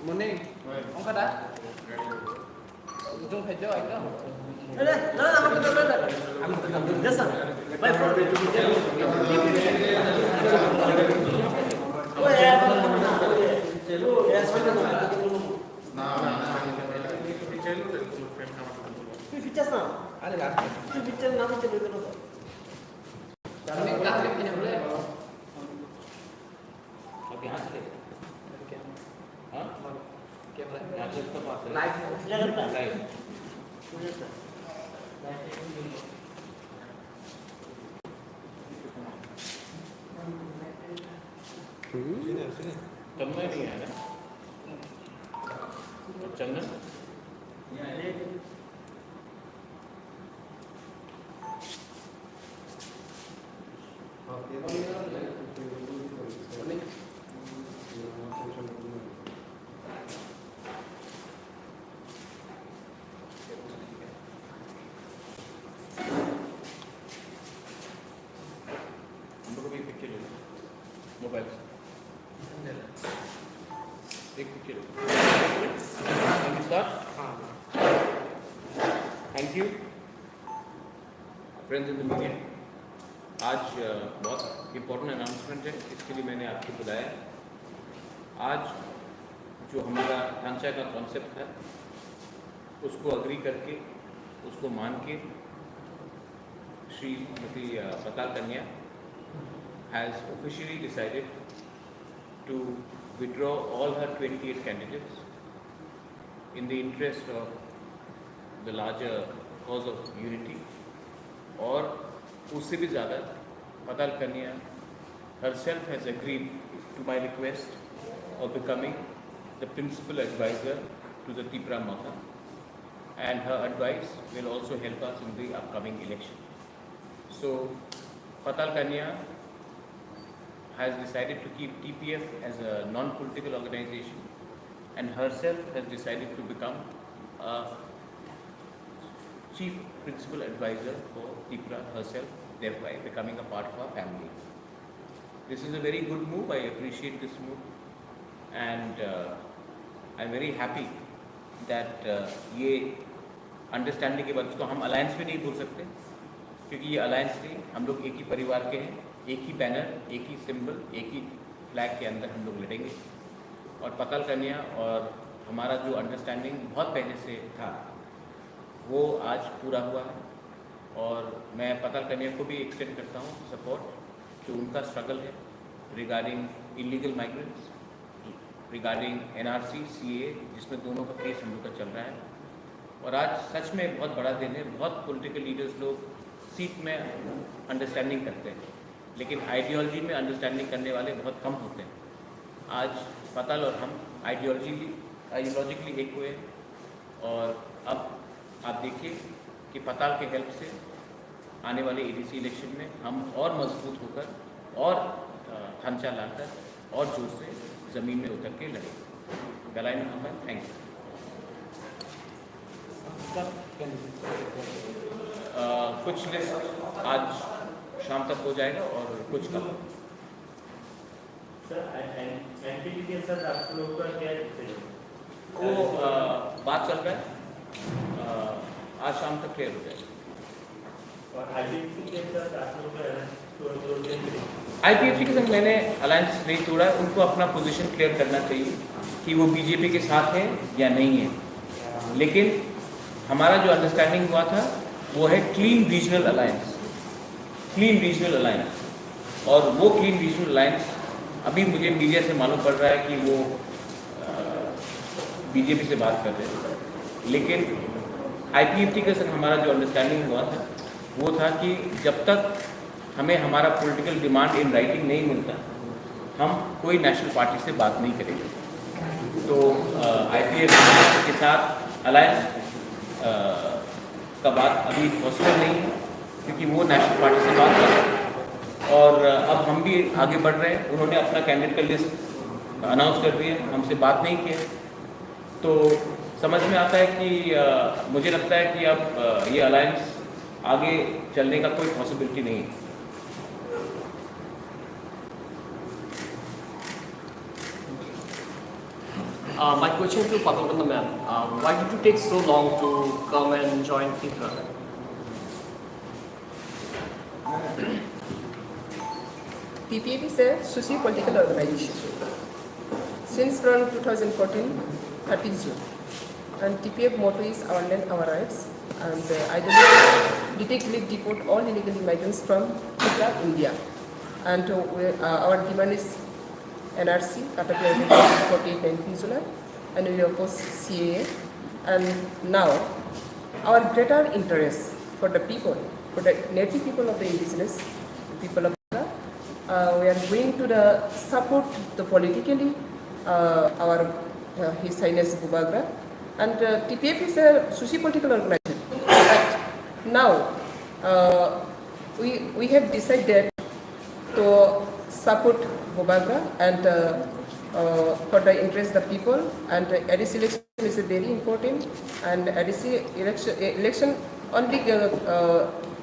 Morning. Không có đá. Itu hijau itu. चंदन नहीं है ना? चंदन मोबाइल एक picture thank you friends in the media. आज बहुत इम्पोर्टेंट अनाउंसमेंट है, इसके लिए मैंने आपको बुलाया। आज जो हमारा ढांचा का कॉन्सेप्ट है उसको अग्री करके, उसको मान के श्रीमती पताल कन्या has officially decided to withdraw all her 28 candidates in the interest of the larger cause of unity। और उससे भी ज़्यादा पताल कन्या herself has agreed to my request of becoming the principal advisor to the Tipra Mata, and her advice will also help us in the upcoming election। So Patal Kanya has decided to keep TPF as a non-political organization, and herself has decided to become a chief principal advisor for Tipra herself, thereby becoming a part of our family। This is a very good move, I appreciate this move, and I'm very happy that ये understanding के बाद उसको हम alliance भी नहीं बोल सकते, क्योंकि ये अलायंस नहीं, हम लोग एक ही परिवार के हैं, एक ही बैनर, एक ही सिंबल, एक ही फ्लैग के अंदर हम लोग लड़ेंगे। और पताल कन्या और हमारा जो अंडरस्टैंडिंग बहुत पहले से था वो आज पूरा हुआ है, और मैं पताल कन्या को भी एक्सटेंड करता हूँ सपोर्ट, जो उनका स्ट्रगल है regarding illegal migrants, regarding NRC CA, जिसमें दोनों का केस हम लोग का चल रहा है। और आज सच में बहुत बड़ा दिन है। बहुत पॉलिटिकल लीडर्स लोग सीट में अंडरस्टैंडिंग करते हैं, लेकिन आइडियोलॉजी में अंडरस्टैंडिंग करने वाले बहुत कम होते हैं। आज पताल और हम आइडियोलॉजिकली एक हुए, और अब आप देखिए कि पताल के हेल्प से आने वाले ADC इलेक्शन में हम और मजबूत होकर और ढांचा लाकर और जोर से ज़मीन में उतर के लड़ेंगे। गलाई में हम थैंक यू। कुछ लिस्ट आज शाम तक हो जाएगा और कुछ कल। वो बात चल रहा है, आज शाम तक क्लियर हो जाएगा। IPFC के साथ मैंने अलायंस नहीं तोड़ा, उनको अपना पोजीशन क्लियर करना चाहिए कि वो BJP के साथ है या नहीं है। लेकिन हमारा जो अंडरस्टैंडिंग हुआ था वो है क्लीन रीजनल अलायंस, और वो क्लीन रीजनल अलायंस अभी मुझे मीडिया से मालूम पड़ रहा है कि वो BJP से बात कर रहे हैं। लेकिन IPFT के साथ हमारा जो अंडरस्टैंडिंग हुआ था वो था कि जब तक हमें हमारा पॉलिटिकल डिमांड इन राइटिंग नहीं मिलता, हम कोई नेशनल पार्टी से बात नहीं करेंगे। तो IPFT के साथ अलायंस का बात अभी पॉसिबल नहीं है, क्योंकि वो नेशनल पार्टी से बात कर रहे हैं, और अब हम भी आगे बढ़ रहे हैं। उन्होंने अपना कैंडिडेट का लिस्ट अनाउंस कर दिया, हमसे बात नहीं किया। तो समझ में आता है कि मुझे लगता है कि अब ये अलायंस आगे चलने का कोई पॉसिबिलिटी नहीं है। My question to Padmanabhan ma'am, why did you take so long to come and join TIPRA? TPF is a socio-political organization. Since from 2014, 30 June. And TPF motto is our land, our rights. And I detectively deport all illegal migrants from India. And our demand is NRC, Caterpillar 48 Peninsula, and we oppose CAA. And now, our greater interest for the people, for the native people of the indigenous people of we are going to support the politically our His Highness Bubagra, and TPF is a socio-political organization. But now we have decided to support Bubagra and for the interest of the people, and ADC election is very important, and ADC election only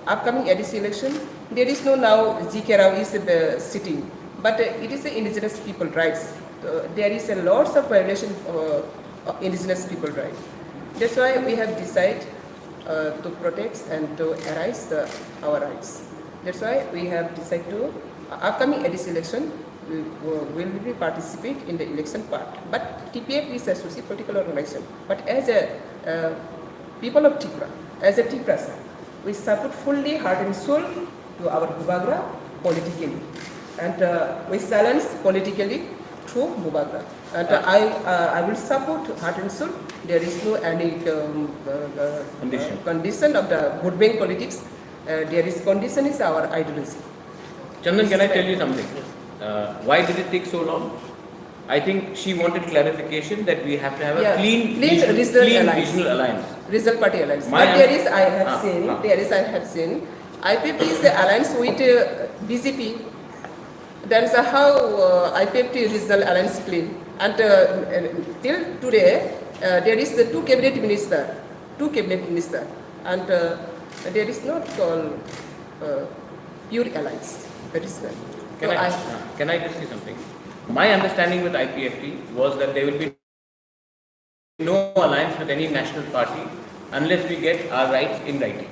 upcoming ADC election. There is no now GK Rao is sitting, but it is the indigenous people rights. There is a lots of violation of indigenous people rights. That's why we have decided to protect and to arise our rights. That's why we have decided to upcoming ADC election will be participate in the election part. But TPF is a socio-political organization. But as a people of TIPRA, as a TIPRA, we support fully heart and soul to our Bubagra politically, and we silence politically through Bubagra. And I will support heart and soul. There is no any condition of the vote bank politics. There is condition is our ideology. Chandan, can I tell you something? Why did it take so long? I think she wanted clarification that we have to have a clean regional alliance. Result party alliance. But there is, I have seen, IPF is the alliance with BJP. That is how IPF regional alliance clean. And till today, there is the two cabinet minister, and there is not called pure alliance. That is why. Can I just say something? My understanding with IPFT was that there will be no alliance with any national party unless we get our rights in writing.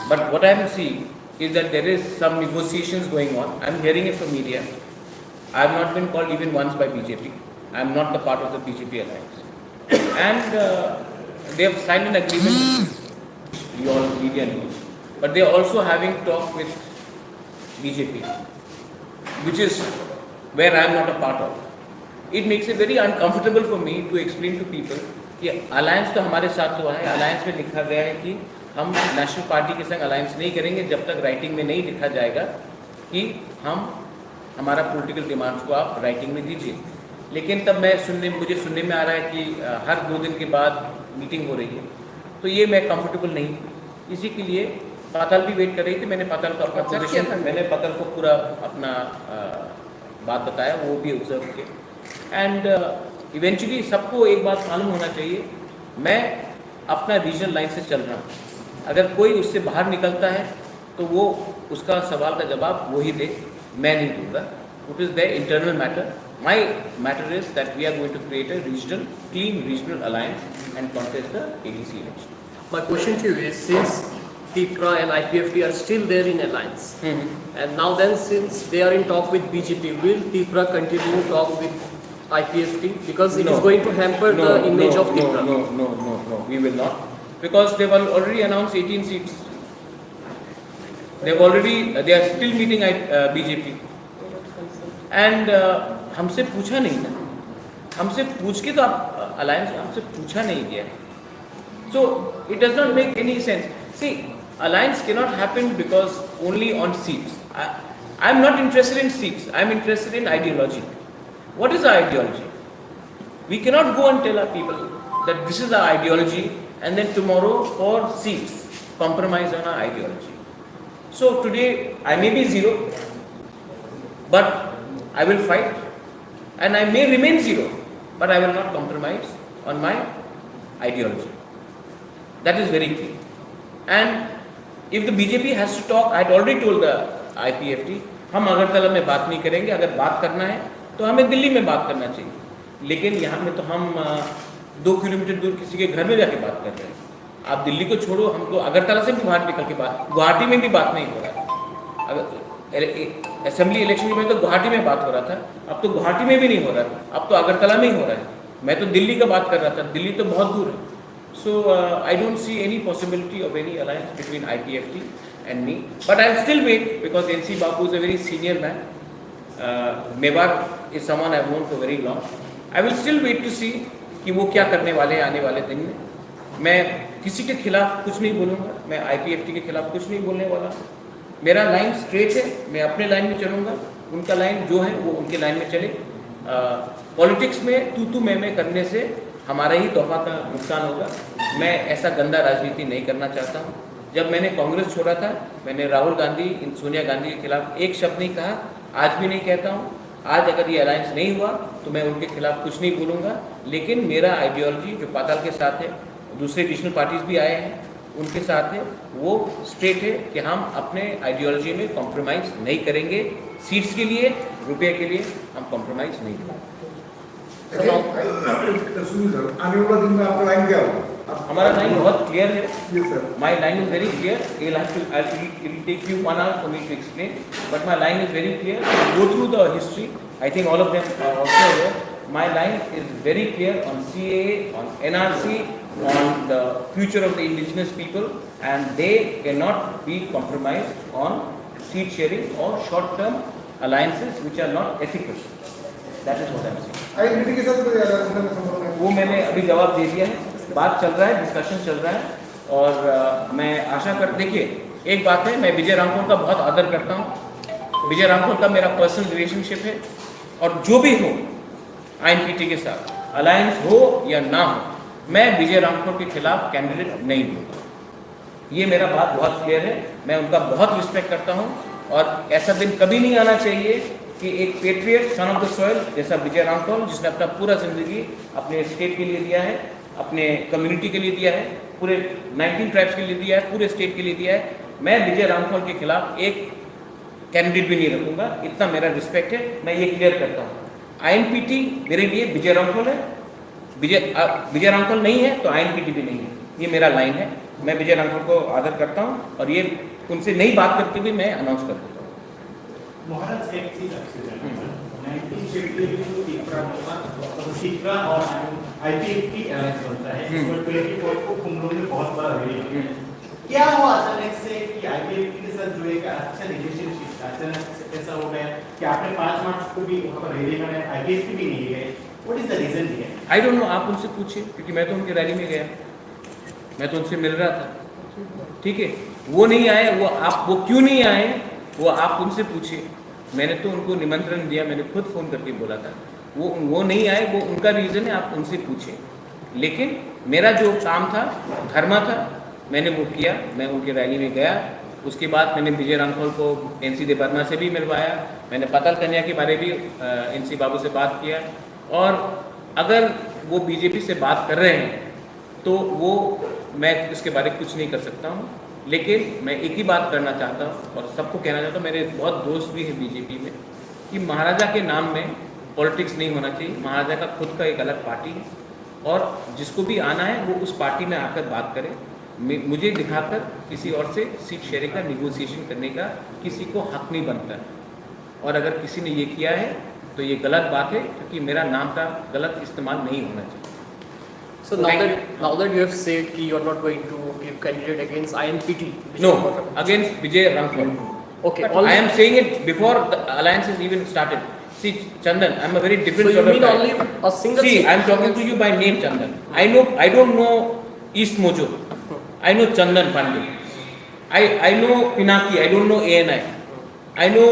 But what I am seeing is that there is some negotiations going on. I am hearing it from media. I have not been called even once by BJP. I am not the part of the BJP alliance. And they have signed an agreement, you all media knows. But they are also having talk with BJP, which is where I am not a part of. It makes it very uncomfortable for me to explain to people कि alliance तो हमारे साथ हुआ है, alliance में लिखा गया है कि हम नेशनल पार्टी के संग अलायंस नहीं करेंगे जब तक राइटिंग में नहीं लिखा जाएगा कि हम हमारा पॉलिटिकल डिमांड्स को आप राइटिंग में दीजिए. लेकिन तब मुझे सुनने में आ रहा है कि हर 2 दिन के बाद मीटिंग हो रही है, तो ये मैं कंफर्टेबल नहीं. इसी के लिए पाताल भी वेट कर रही थी. मैंने पाताल को अपना पोजीशन, मैंने पाताल को पूरा अपना बात बताया, वो भी ऑब्जर्व किया. एंड इवेंचुअली सबको एक बात मालूम होना चाहिए, मैं अपना रीजनल लाइन से चल रहा हूँ. अगर कोई उससे बाहर निकलता है तो वो उसका सवाल का जवाब वही दे, मैं नहीं दूंगा. It is the internal matter. My matter is that we are going to create a regional clean regional alliance and contest the ADC election. My question to you is, since TIPRA and IPFT are still there in alliance, and now then since they are in talk with BJP, will TIPRA continue to talk with IPFT, because it is going to hamper the image of TIPRA? No, we will not, because they have already announced 18 seats. They are still meeting BJP, and हमसे पूछा नहीं ना, हमसे पूछ के तो आप alliance हमसे पूछा नहीं गया. So it does not make any sense. See, alliance cannot happen because only on seats. I am not interested in seats. I am interested in ideology. What is our ideology? We cannot go and tell our people that this is our ideology and then tomorrow for seats compromise on our ideology. So today I may be 0, but I will fight, and I may remain 0, but I will not compromise on my ideology. That is very clear. And if the BJP has to talk, I had already told the IPFT, हम अगरतला में बात नहीं करेंगे. अगर बात करना है तो हमें दिल्ली में बात करना चाहिए. लेकिन यहाँ में तो हम 2 किलोमीटर दूर किसी के घर में जाके बात कर रहे हैं। आप दिल्ली को छोड़ो, हम तो अगरतला से भी बाहर निकल के बात, गुवाहाटी में भी बात नहीं हो रहा है। अगर असेंबली इलेक्शन में तो गुवाहाटी में बात हो रहा था, अब तो गुवाहाटी में भी नहीं हो रहा है, अब तो अगरतला में ही हो रहा है। मैं तो दिल्ली का बात कर रहा था, दिल्ली तो बहुत दूर है। So I don't see any possibility of any alliance between IPFT and me. But I'll still wait because NC Babu is a very senior man. Mewar is someone I've known for very long. I will still wait to see कि वो क्या करने वाले हैं आने वाले दिन में। मैं किसी के खिलाफ कुछ नहीं बोलूँगा, मैं IPFT के खिलाफ कुछ नहीं बोलने वाला। मेरा लाइन स्ट्रेट है, मैं अपने लाइन में चलूँगा, उनका लाइन जो है वो उनके लाइन में चले। पॉलिटिक्स में तू मैं करने से हमारा ही तोहफा का नुकसान होगा। मैं ऐसा गंदा राजनीति नहीं करना चाहता हूँ। जब मैंने कांग्रेस छोड़ा था, मैंने राहुल गांधी, सोनिया गांधी के खिलाफ एक शब्द नहीं कहा, आज भी नहीं कहता हूँ। आज अगर ये अलायंस नहीं हुआ तो मैं उनके खिलाफ कुछ नहीं बोलूँगा, लेकिन मेरा आइडियोलॉजी जो पाताल के साथ है, दूसरे एडिशनल पार्टीज भी आए हैं उनके साथ है, वो स्ट्रेट है कि हम अपने आइडियोलॉजी में कॉम्प्रोमाइज़ नहीं करेंगे। सीट्स के लिए, रुपये के लिए हम कॉम्प्रोमाइज़ नहीं करेंगे। आने वाला दिन में आपका लाइन क्या होगा? हमारा लाइन बहुत क्लियर है। Yes, sir. My line is very clear. It will take you 1 hour for me to explain, but my line is very clear. Go through the history. I think all of them are also aware. My line is very clear on CAA, on NRC, on the future of the indigenous people, and they cannot be compromised on seat sharing or short-term alliances which are not ethical. That is what I am saying. Identity के साथ कोई संबंध नहीं। वो मैंने अभी जवाब दे दिया है, बात चल रहा है, डिस्कशन चल रहा है, और मैं आशा कर, देखिए एक बात है, मैं विजय रामपुर का बहुत आदर करता हूँ। विजय रामपुर का मेरा पर्सनल रिलेशनशिप है, और जो भी हो INPT के साथ अलायंस हो या ना हो, मैं विजय रामपुर के खिलाफ कैंडिडेट नहीं दूंगा। ये मेरा बात बहुत क्लियर है। मैं उनका बहुत रिस्पेक्ट करता हूँ, और ऐसा दिन कभी नहीं आना चाहिए कि एक patriot, son of the soil जैसा विजय रामपाल, जिसने अपना पूरा जिंदगी अपने स्टेट के लिए दिया है, अपने कम्युनिटी के लिए दिया है, पूरे 19 ट्राइब्स के लिए दिया है, पूरे स्टेट के लिए दिया है, मैं विजय रामपाल के खिलाफ एक कैंडिडेट भी नहीं रखूंगा। इतना मेरा रिस्पेक्ट है, मैं ये क्लियर करता हूँ। INPT मेरे लिए विजय रामपाल है, विजय रामपाल नहीं है तो INPT भी नहीं है। ये मेरा लाइन है। मैं विजय रामपाल को आदर करता हूँ, और ये उनसे नई बात करते हुए मैं अनाउंस कर देता हूँ। महाराज एक चीज और IPFT अलायंस बनता है, 24 को कुंभलों में बहुत बड़ा रैली। क्या हुआ अचानक से कि IPFT के साथ जो एक अच्छा रिलेशनशिप अचानक ऐसा हो गया कि आपने 5 मार्च को भी वहाँ पर रैली में IPFT भी नहीं गए? What is the reason here? I don't know, आप उनसे पूछिए, क्योंकि मैं तो उनकी रैली में गया, मैं तो उनसे मिल रहा था। ठीक है, वो नहीं आए, वो क्यों नहीं आए, वो आप उनसे पूछिए। मैंने तो उनको निमंत्रण दिया, मैंने खुद फ़ोन करके बोला था, वो नहीं आए, वो उनका रीज़न है, आप उनसे पूछिए। लेकिन मेरा जो काम था, धर्म था, मैंने वो किया। मैं उनकी रैली में गया, उसके बाद मैंने विजय रामपाल को NC देवर्मा से भी मिलवाया, मैंने पाताल कन्या के बारे भी NC बाबू से बात किया, और अगर वो BJP से बात कर रहे हैं तो वो, मैं इसके बारे में कुछ नहीं कर सकता हूँ। लेकिन मैं एक ही बात करना चाहता हूँ और सबको कहना चाहता हूँ, मेरे बहुत दोस्त भी हैं BJP में, कि महाराजा के नाम में पॉलिटिक्स नहीं होना चाहिए। महाराजा का खुद का एक अलग पार्टी है, और जिसको भी आना है वो उस पार्टी में आकर बात करे। मुझे दिखाकर किसी और से सीट शेयरिंग का निगोसिएशन करने का किसी को हक नहीं बनता है, और अगर किसी ने ये किया है तो ये गलत बात है, क्योंकि मेरा नाम का गलत इस्तेमाल नहीं होना चाहिए। So now that you have said कि you are not going to give candidate against INPT. No, against Vijay Rampal. Okay. I am saying it before the alliance has even started. See, Chandan, I am a very different So sort you of mean guy. only a single See, seat? I am talking to you by name, Chandan. I don't know East Mojo. I know Chandan Pandey. I know Pinaki. I don't know ANI. I know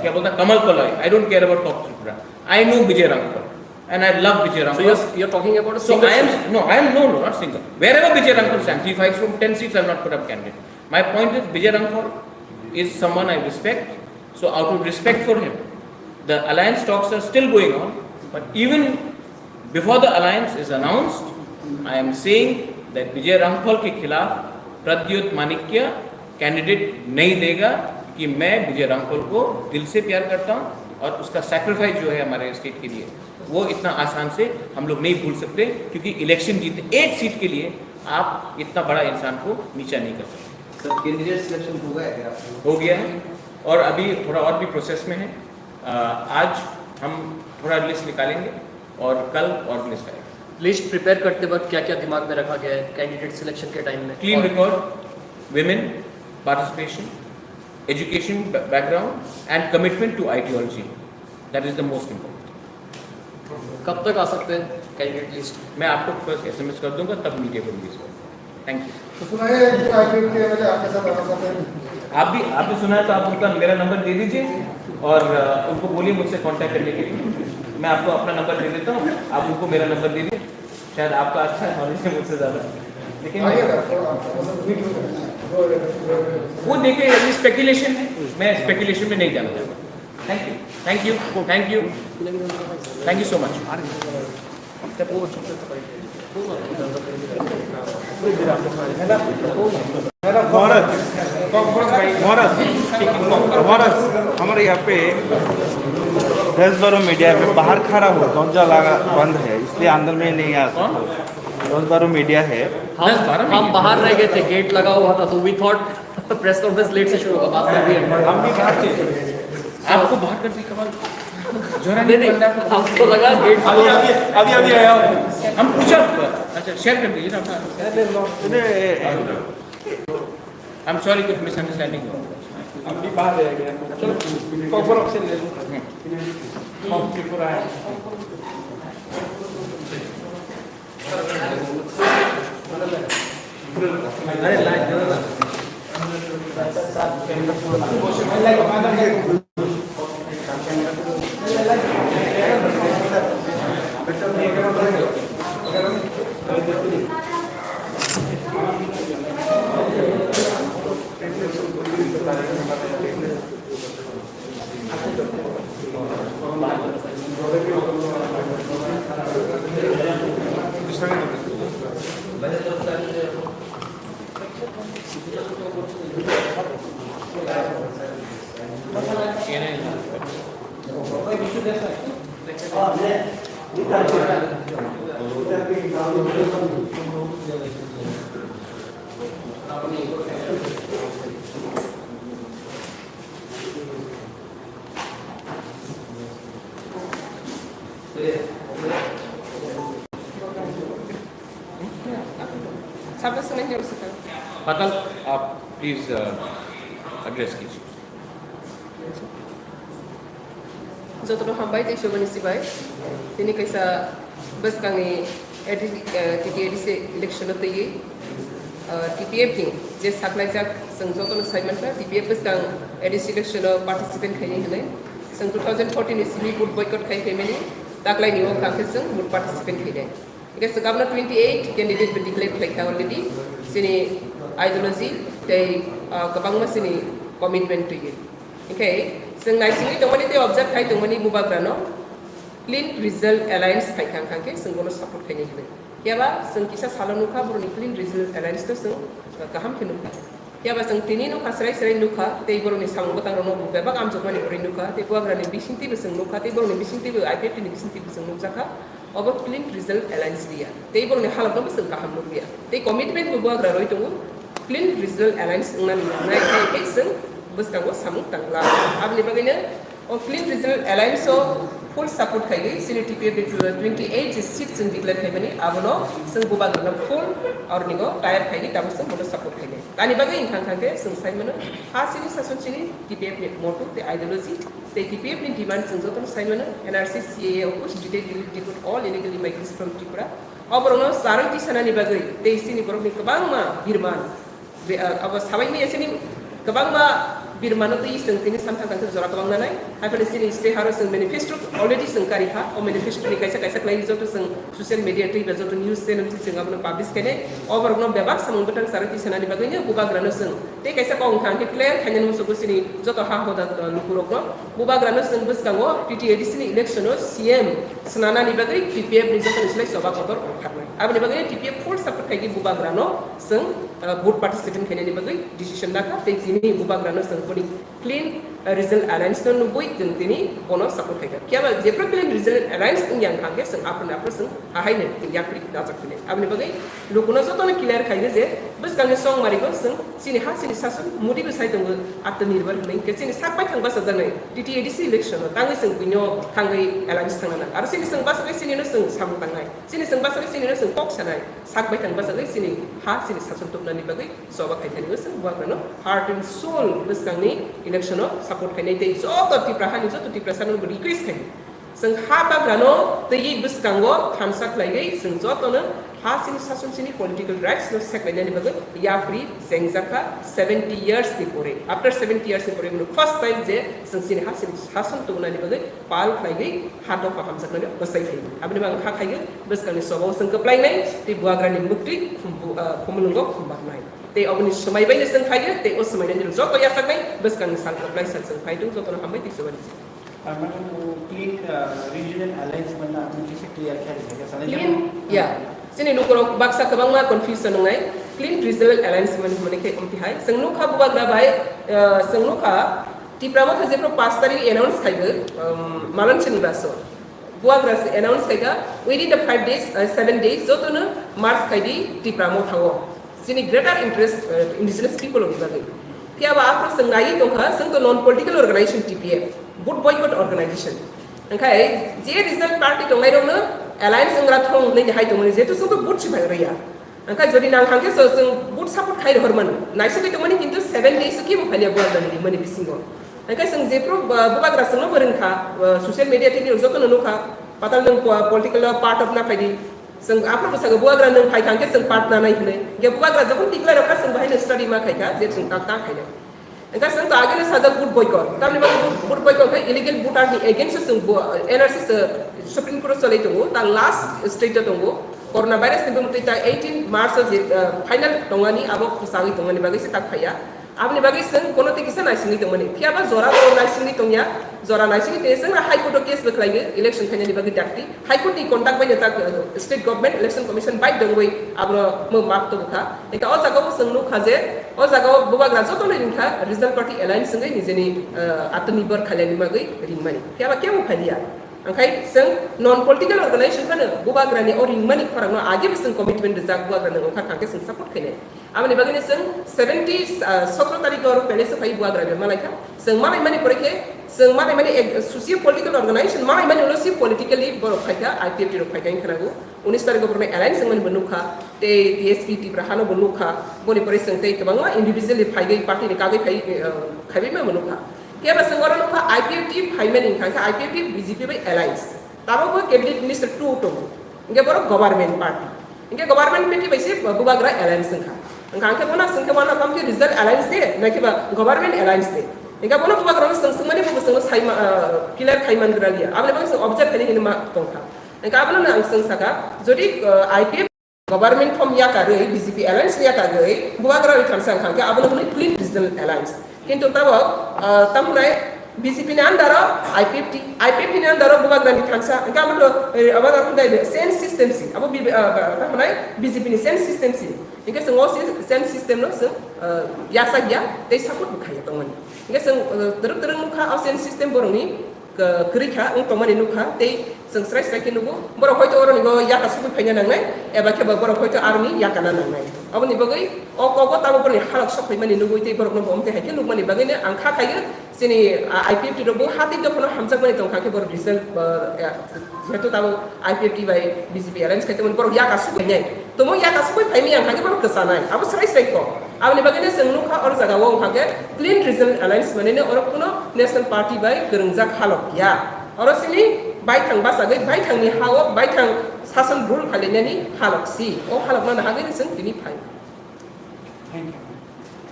क्या बोलता Kamal Kaloi. I don't care about Top Tripura. I know Vijay Rampal. And I love Vijay Rampal. So you're talking about a So single I am seat? no, not single. Wherever Vijay Rampal stands, he fights from 10 seats. I will not put up candidate. My point is, Vijay Rampal is someone I respect. So out of respect for him, the alliance talks are still going on. But even before the alliance is announced, I am saying that Vijay Rampal के खिलाफ प्रद्युत माणिक्य candidate नहीं देगा, कि मैं विजय रामपाल को दिल से प्यार करता हूँ, और उसका सैक्रिफाइस जो है हमारे स्टेट के लिए, वो इतना आसान से हम लोग नहीं भूल सकते, क्योंकि इलेक्शन जीतने एक सीट के लिए आप इतना बड़ा इंसान को नीचा नहीं कर सकते। सर कैंडिडेट सिलेक्शन हो गया क्या? हो गया है और अभी थोड़ा और भी प्रोसेस में है। आज हम थोड़ा लिस्ट निकालेंगे और कल और लिस्ट आएगा। लिस्ट प्रिपेयर करते वक्त क्या क्या दिमाग में रखा गया है कैंडिडेट सिलेक्शन के टाइम में? Clean record, women participation, education background and commitment to ideology. That is the most important. कब तक आ सकते हैं कैंडिडेट लिस्ट? मैं आपको फर्स्ट SMS कर दूंगा, तब मीडिया को रिलीज करूँगा। Thank you. तो सुना है IPF के वजह आपके साथ आना चाहते हैं। आप भी सुना है तो आप उनका मेरा नंबर दे दीजिए और उनको बोलिए मुझसे कांटेक्ट करने के लिए। मैं आपको अपना नंबर दे देता हूँ, आप उनको मेरा नंबर दे दीजिए। शायद आपका अच्छा नॉलेज है मुझसे ज़्यादा, लेकिन वो देखिए ये स्पेकुलेशन है, मैं स्पेकुलेशन में नहीं जाना चाहता। Thank you, thank you, thank you, thank you so much. हमारे यहाँ पे 10-12 मीडिया पे बाहर खड़ा हो, दरवाजा लगा बंद है, इसलिए अंदर में नहीं आ सकते। 10-12 मीडिया है। हम बाहर रह गए थे, गेट लगा हुआ था, तो we thought press conference late से शुरू होगा, बात कर दिया। हम भी बाहर थे, आपको बाहर कर दी कमाल जोरा नहीं नहीं, हमको लगा गेट अभी आया हम पूछा। अच्छा शेयर कर दीजिए ना अपना। आई एम सॉरी कुछ मिसअंडरस्टैंडिंग हुआ। हम भी बाहर रह गए। चलो कॉपर ऑप्शन ले लो। हम त्रिपुरा है। अरे लाइट अतल आप प्लीज एड्रेस कीजिए। Jotoro hambai te shobani sibai tini kaisa bas kangi TPADC election te ye TPF ni je saklai jak sang jotoro assignment na TPF bas kang ADC election participant khai ni hne sang 2014 simi board boycott khai family taklai ni ok kang sang board participant khai dai because the governor 28 candidate be declared khai kha already sini ideology te kabang ma sini commitment to ye okay जों नाइसिंगली दंमोनी ते observe खाइ दंमोनी बुबाग्रानो clean result alliance खाइखां खांके जों गोनो support खाइने हिने याबा जों किसा सालनुखा बरनि clean result alliance तो जों गाहाम खिनुखा याबा जों तिनि नुखा सराय नुखा ते बरनि सामु बतांगनो बुबेबा काम जमानि बरनि नुखा ते बुबाग्रानि बिसिंति बे जों नुखा ते बरनि बिसिंति बे आइपीएफ नि बिसिंति बे जों नुजाखा अब क्लीन रिजल्ट अलायंस लिया ते बरनि हालतनो बे जों गाहाम नुबिया ते कमिटमेंट बुबाग्रा रय दङ क्लीन रिजल्ट अलायंस नानि नाय खाइ जों बसकांगो सामु तंगला आपने बगैनो और clean result alliance full support खाइगे सिनी TPF 28 सीट जों डिक्लेयर खाइबनि आबनो जों बुबाग्रानो फुल और निगो टायर खाइगे दाबो जों मोनो सपोर्ट खाइगे तानि बगै इंखां खांगे जों साइमनो हा सिनी सासन सिनी TPF नि मोटो ते आइडियोलॉजी ते TPF नि डिमांड जों जतन साइमनो NRC CAA of which deport all illegally migrants from Tripura अबरनो सारंति सनानि बगै ते सिनी बरनि गोबांमा बिरमान अब साबायनि एसेनि गोबांमा बिरमानो दै जों तिनि सामथा कांथो जरा गोबां नाय हाइफोर सिनि स्टे हारो जों मैनिफेस्टो अलरेडी जों कारिखा ओ मैनिफेस्टो नि कायसा कायसा क्लाइ जतो जों सोशल मीडिया दै जतो न्यूज चैनल जों गाबनो पब्लिश केने ओवरनो बेबाक सामु बटन सारथि सनानि बागैनो बुबाग्रानो जों ते कायसा काउं खांके क्लियर खायनो मुसुगो सिनि जतो हा होदा लुकुरकनो बुबाग्रानो जों बसकांगो TTADC नि इलेक्शनो CM सनानानि बागै TPF नि जतो निसलाय सभा कतर खारनाय आबनि बागै TPF फुल सपोर्ट खायगे बुबाग्रानो जों बोर्ड पार्टिसिपेंट खायनानि बागै डिसिजन लाखा ते जिनि बुबाग्रानो जों clean regional alliance no nubui jeng tini ono support kai kya ba jepro claim regional alliance tung yang khangke sing apna sing ahai ne yang pri dajak tini abni bagai lokuno so to clear kai je bus kang song mari go sing sini ha sini sasun mudi be sai tung atmanirbhar nei ke sini sapai thang ba sajane TTADC election tangi sing pinyo thangai alliance thangana ar sini sing ba sabai sini no sing sam tangai sini sing ba sabai sini no sing pok sanai sabai thang ba sabai sini ha sini sasun tuk nani bagai so ba kai thani sing wa no heart and soul bus kang ni election no support kai nei te so to tipra hani so to tipra sanu request kai sing ha ba grano te yi bus kango thamsak lai gai sing jo to no ha sini sasun sini political rights no sekai nani bagai ya free sengjaka 70 years ni pore after 70 years ni pore no first time je sing sini ha sini sasun tu nani bagai pal lai gai ha do pa hamsak nani basai kai abni bang kha khai bus kang ni so ba sing keplai nai ti buagra ni mukti khumulungo khumbar nai te ogni semai bai sing khai te os semai nani jo to ya sak nai bus kang sal keplai sal sing khai dung jo to hamai ti so bani madam वो clean regional alliance बनना आपने किसी clear क्या दिखेगा clean ya sini nukoro baksa kabang ma confusion ngai clean regional alliance mane ke umti hai sengnu kha buwa gra bai sengnu kha ti pramo tha je pro 5 tarikh announce khai ge malan chini baso buwa gra se announce khai ga within the 5 days 7 days jo to na march khai di ti pramo thawo sini greater interest indigenous people of the kya ba apro sengai to kha seng to non political organization TPF vote boycott organization angkai je regional party to ngai dong na alliance ngra thong nei hai to mani je to so to vote chi bhai ria angkai jodi nang khangke so sing vote support khai horman naise ke to mani kintu 7 days ki mo phali bol dani mani bisingo angkai sing je pro buba gra sing no berin kha social media ti jo to no kha patal dong political part of na phai sing apro sa buba gra nang phai khangke sing part na nai hne ge buba gra jokon declare ka sing bhai na study ma khai ka je sing ta khai na engka sing to agene saja vote boycott tamni ba vote boycott kai illegal vote are against sing NRC supreme court solai tongo ta last state tongo coronavirus ni bumti ta 18 march final tongani abo sangi tongani bagai se tak phaya abni bagai sing kono te kisa naising tongani phia ba zora ko naising tongya zora naising te sing high court case beklai election khanya ni bagai dakti high court ni contact bai ta state government election commission bai dongwei abro mo map to kha eta o jaga ko sing nu khaje o jaga buba gra joto ni kha regional party alliance ngai ni jeni atmanirbhar khalani bagai ringmani phia ba kemu khalia angkai sing non political organization kana buba gra ni oring mani kharang no age sing commitment de jak buba gra no kha kangke sing support khine amani bagani sing 70 17 tarikh or pele se phai buba gra malai kha sing malai mani poreke sing malai mani socio political organization malai mani losi politically bor phai IPF ro phai kain khana go 19 tarikh or alliance sing mani banu kha te TSP ti brahano banu kha boni pore sing te kabanga individually phai gai party ni ka gai phai khabi ma banu kha kya ba sing oran kha IPF phai mani kha IPF BJP by alliance tabo ko cabinet minister 2 to nge bor government party nge government party by se buba gra alliance kha angka bona singke bona kam ki result alliance de na ki ba government alliance de nge bona buba gra sing mani bu sing sai clear khai man gra lia able bang object kani ni ma tongkha nge able na ang sing saka jodi IPF government from ya ka rei BJP alliance ya ka rei buba gra ri transang khangke able ni clean regional alliance kintu tabo tamnai BJP ni andara IPF ni andara buba gra ni thansa angka amlo abang aku dai sense system si abo tamnai BJP ni sense system si ingka sing sense system no sing ya sagya te support bukhaya tongani ingka sing teruk nukha au sense system boroni kerikha ung tongani nukha te sing stress rakin nugo borok hoito oroni go ya kasu phainya nangnai eba ke borok hoito army ya kana nangnai aboni bagai ogo tabo borni halak sok phaimani nugo te borok no bomte hakin nukmani bagai ne angkha khaiyo sini IPF ti robo hati to kono hamsak mani tongkha ke borok result jeto tabo IPF by BJP alliance kaite mon borok ya kasu phainya tomo ya kasu phaimi angkha ke borok kesanai abo stress ko aboni bagai ne sing nukha or jaga wong khake clean regional alliance mane ne orok kuno national party by gerungjak halok ya oro sini bai thang ba sagai bai thang ni hawo bai thang sasan rule khalene ni halok si o halok na hagai ni sing tini phai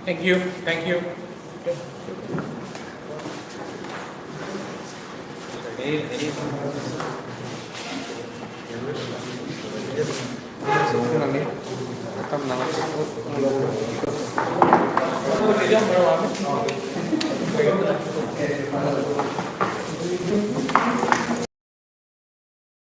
Thank you. Thank you. Tam nama